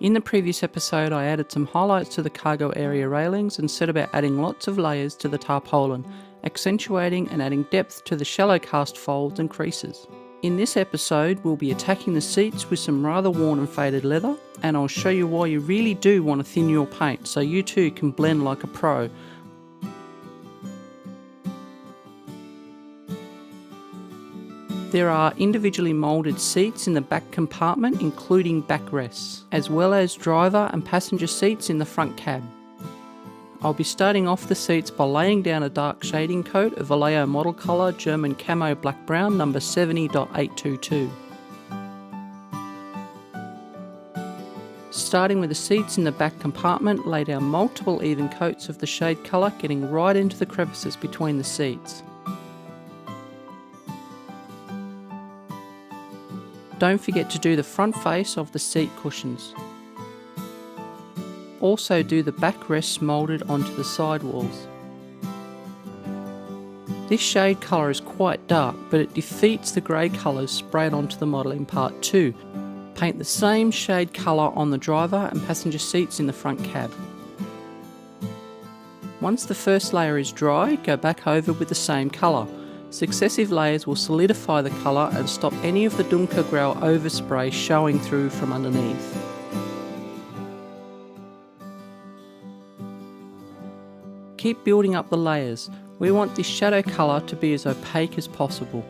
In the previous episode, I added some highlights to the cargo area railings and set about adding lots of layers to the tarpaulin, accentuating and adding depth to the shallow cast folds and creases. In this episode, we'll be attacking the seats with some rather worn and faded leather, and I'll show you why you really do want to thin your paint so you too can blend like a pro. There are individually moulded seats in the back compartment, including backrests, as well as driver and passenger seats in the front cab. I'll be starting off the seats by laying down a dark shading coat of Vallejo model colour German camo black brown number 70.822. Starting with the seats in the back compartment, lay down multiple even coats of the shade colour, getting right into the crevices between the seats. Don't forget to do the front face of the seat cushions. Also do the backrests moulded onto the sidewalls. This shade colour is quite dark, but it defeats the grey colours sprayed onto the model in part 2. Paint the same shade colour on the driver and passenger seats in the front cab. Once the first layer is dry, go back over with the same colour. Successive layers will solidify the colour and stop any of the Dunkelgrau overspray showing through from underneath. Keep building up the layers. We want this shadow colour to be as opaque as possible.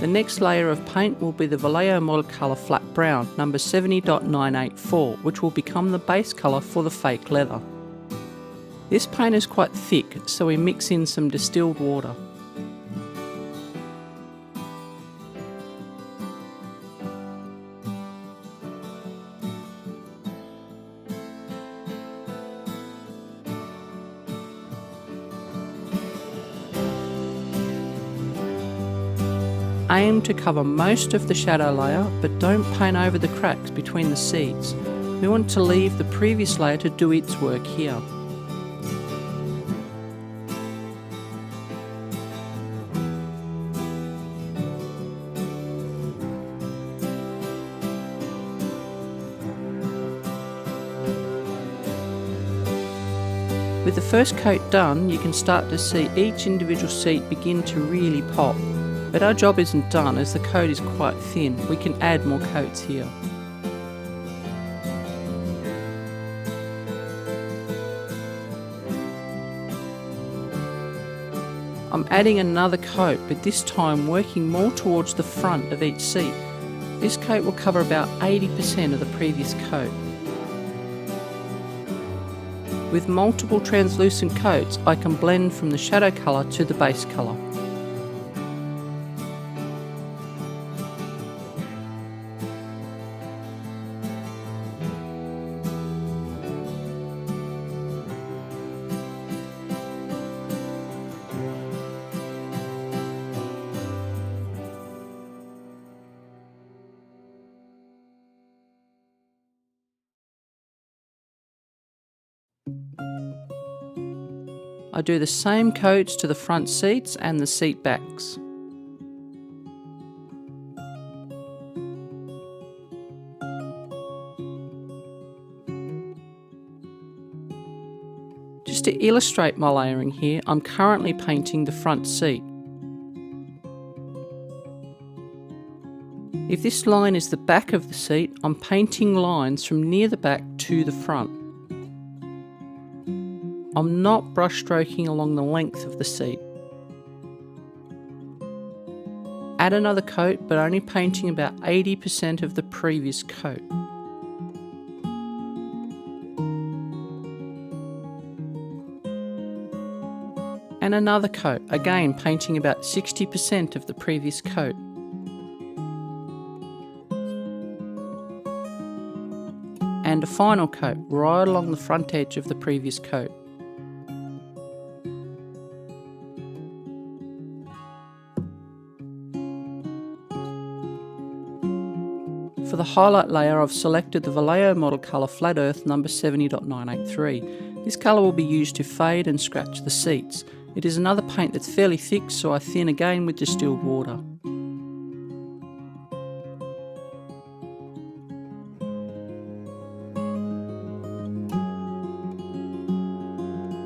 The next layer of paint will be the Vallejo model colour flat brown, number 70.984, which will become the base colour for the fake leather. This paint is quite thick, so we mix in some distilled water. Aim to cover most of the shadow layer, but don't paint over the cracks between the seats. We want to leave the previous layer to do its work here. With the first coat done, you can start to see each individual seat begin to really pop. But our job isn't done as the coat is quite thin. We can add more coats here. I'm adding another coat, but this time working more towards the front of each seat. This coat will cover about 80% of the previous coat. With multiple translucent coats, I can blend from the shadow colour to the base colour. I do the same coats to the front seats and the seat backs. Just to illustrate my layering here, I'm currently painting the front seat. If this line is the back of the seat, I'm painting lines from near the back to the front. I'm not brush stroking along the length of the seat. Add another coat, but only painting about 80% of the previous coat. And another coat, again painting about 60% of the previous coat. And a final coat right along the front edge of the previous coat. For the highlight layer, I've selected the Vallejo model colour Flat Earth number 70.983. This colour will be used to fade and scratch the seats. It is another paint that's fairly thick, so I thin again with distilled water.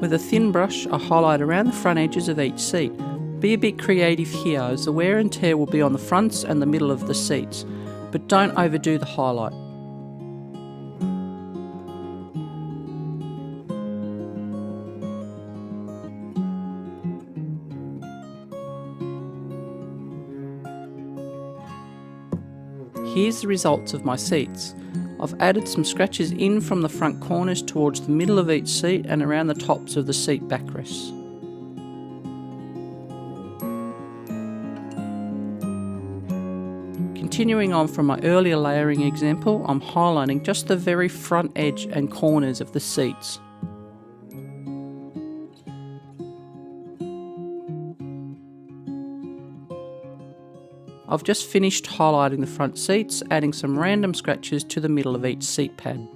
With a thin brush, I highlight around the front edges of each seat. Be a bit creative here, as the wear and tear will be on the fronts and the middle of the seats, but don't overdo the highlight. Here's the results of my seats. I've added some scratches in from the front corners towards the middle of each seat and around the tops of the seat backrests. Continuing on from my earlier layering example, I'm highlighting just the very front edge and corners of the seats. I've just finished highlighting the front seats, adding some random scratches to the middle of each seat pad.